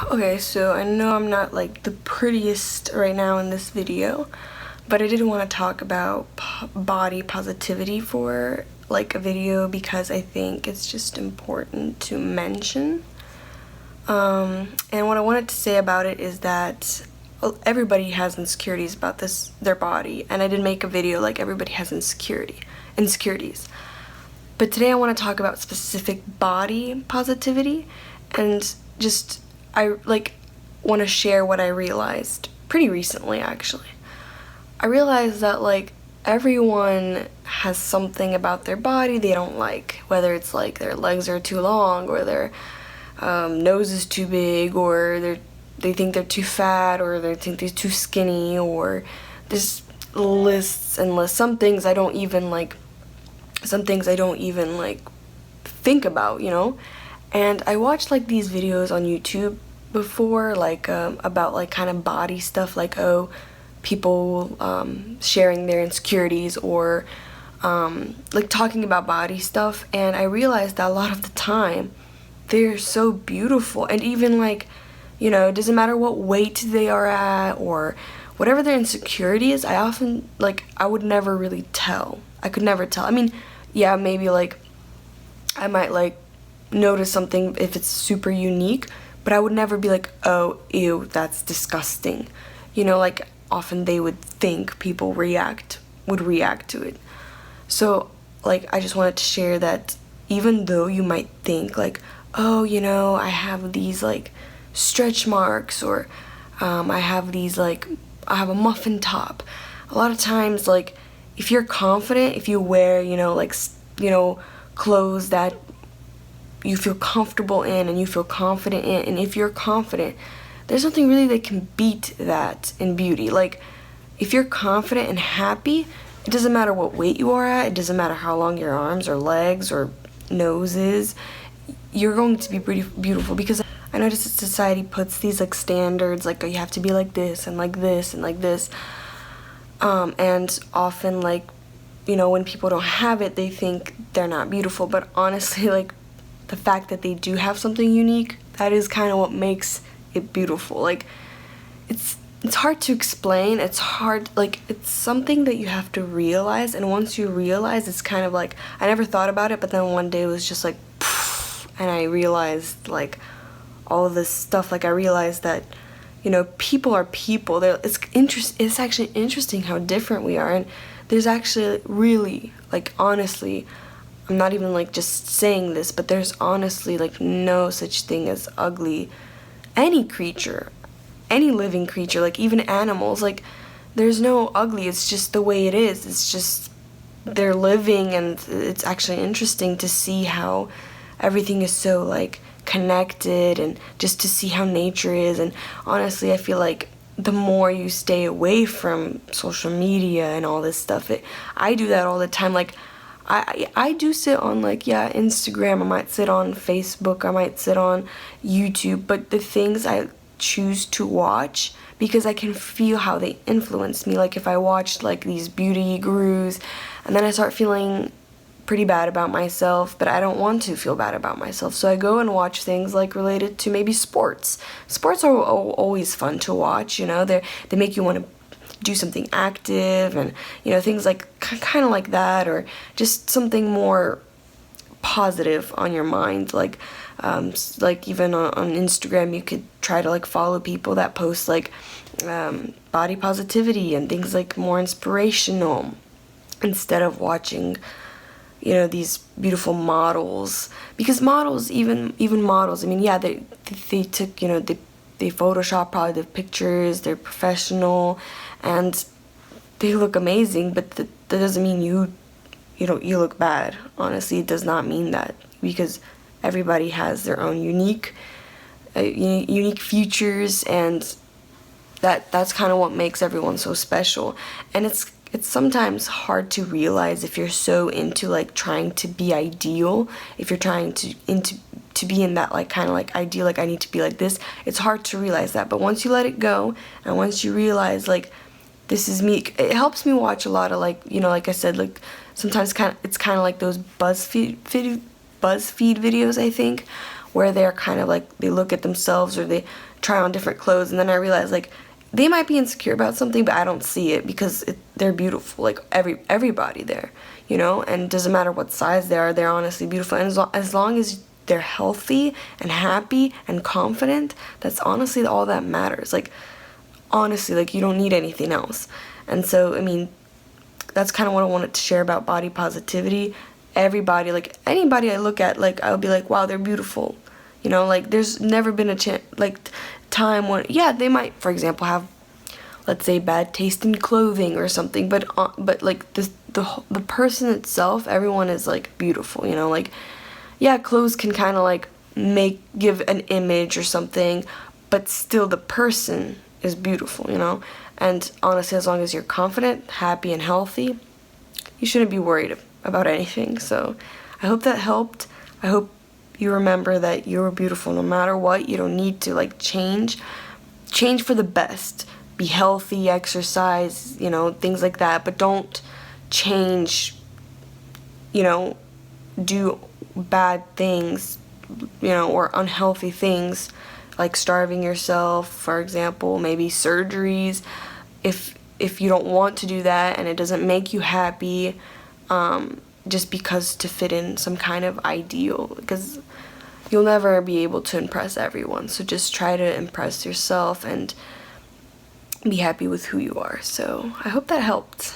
Okay, so I know I'm not like the prettiest right now in this video, but I did want to talk about body positivity for like a video because I think it's just important to mention. And what I wanted to say about it is that everybody has insecurities about their body, and I did make a video like everybody has insecurities. But today I want to talk about specific body positivity, and just I want to share what I realized pretty recently actually. I realized that like everyone has something about their body they don't like, whether it's like their legs are too long or their nose is too big, or they think they're too fat, or they think they're too skinny, or there's lists and lists. Some things I don't even like think about, you know? And I watched like these videos on YouTube before, like about like kind of body stuff, like people sharing their insecurities, or like talking about body stuff, and I realized that a lot of the time they're so beautiful, and even like, you know, it doesn't matter what weight they are at or whatever their insecurity is, I would never really tell. I could never tell. I mean, yeah, maybe like I might like notice something if it's super unique, but I would never be like, oh, ew, that's disgusting. You know, like often they would think people would react to it. So like I just wanted to share that even though you might think like, oh, you know, I have these like stretch marks, or I have a muffin top. A lot of times, like, if you're confident, if you wear, clothes that you feel comfortable in and you feel confident in, and if you're confident, there's nothing really that can beat that in beauty. Like, if you're confident and happy, it doesn't matter what weight you are at, it doesn't matter how long your arms or legs or nose is, you're going to be pretty beautiful. Because I notice that society puts these like standards, like, oh, you have to be like this and like this and like this, and often, like, you know, when people don't have it, they think they're not beautiful. But honestly, like, the fact that they do have something unique, that is kind of what makes it beautiful. Like, it's hard to explain. It's hard, like, it's something that you have to realize, and once you realize, it's kind of like, I never thought about it, but then one day it was just like poof, and I realized like all of this stuff. Like, I realized that, you know, people are people. It's actually interesting how different we are, and there's actually really, like, honestly, I'm not even like just saying this, but there's honestly like no such thing as ugly. Any creature, any living creature, like even animals, like there's no ugly. It's just the way it is. It's just they're living, and it's actually interesting to see how everything is so like connected, and just to see how nature is. And honestly, I feel like the more you stay away from social media and all this stuff, I do that all the time. Like, I do sit on, like, yeah, Instagram, I might sit on Facebook, I might sit on YouTube, but the things I choose to watch, because I can feel how they influence me. Like, if I watched like these beauty gurus, and then I start feeling pretty bad about myself, but I don't want to feel bad about myself, so I go and watch things like related to maybe sports. Sports are always fun to watch, you know, they make you want to do something active, and, you know, things like kind of like that, or just something more positive on your mind. Like even on Instagram, you could try to like follow people that post like body positivity and things like more inspirational, instead of watching, you know, these beautiful models. Because models, even models, I mean, yeah, they took, you know, they Photoshop probably the pictures, they're professional, and they look amazing, but that doesn't mean you look bad. Honestly, it does not mean that, because everybody has their own unique features, and that's kind of what makes everyone so special. And it's sometimes hard to realize if you're so into like trying to be ideal, if you're trying to be in that like kind of like ideal, like I need to be like this. It's hard to realize that, but once you let it go, and once you realize like this is me, it helps me watch a lot of, like, you know, like I said, like sometimes it's kind of like those BuzzFeed videos, I think, where they're kind of like, they look at themselves or they try on different clothes, and then I realize like they might be insecure about something, but I don't see it because they're beautiful, like everybody there, you know, and it doesn't matter what size they are, they're honestly beautiful. And as long as they're healthy and happy and confident, that's honestly all that matters. Like, honestly, like, you don't need anything else. And so, I mean, that's kind of what I wanted to share about body positivity. Everybody, like, anybody I look at, like, I'll be like, wow, they're beautiful. You know, like, there's never been a time when, yeah, they might, for example, have, let's say, bad taste in clothing or something, but like, the person itself, everyone is, like, beautiful, you know, like, yeah, clothes can kind of, like, give an image or something, but still the person is beautiful, you know. And honestly, as long as you're confident, happy, and healthy, you shouldn't be worried about anything. So I hope that helped. I hope you remember that you're beautiful no matter what. You don't need to, like, change for the best. Be healthy, exercise, you know, things like that, but don't change, you know, do bad things, you know, or unhealthy things, like starving yourself, for example, maybe surgeries, if you don't want to do that and it doesn't make you happy, just because to fit in some kind of ideal, because you'll never be able to impress everyone. So just try to impress yourself and be happy with who you are. So I hope that helped.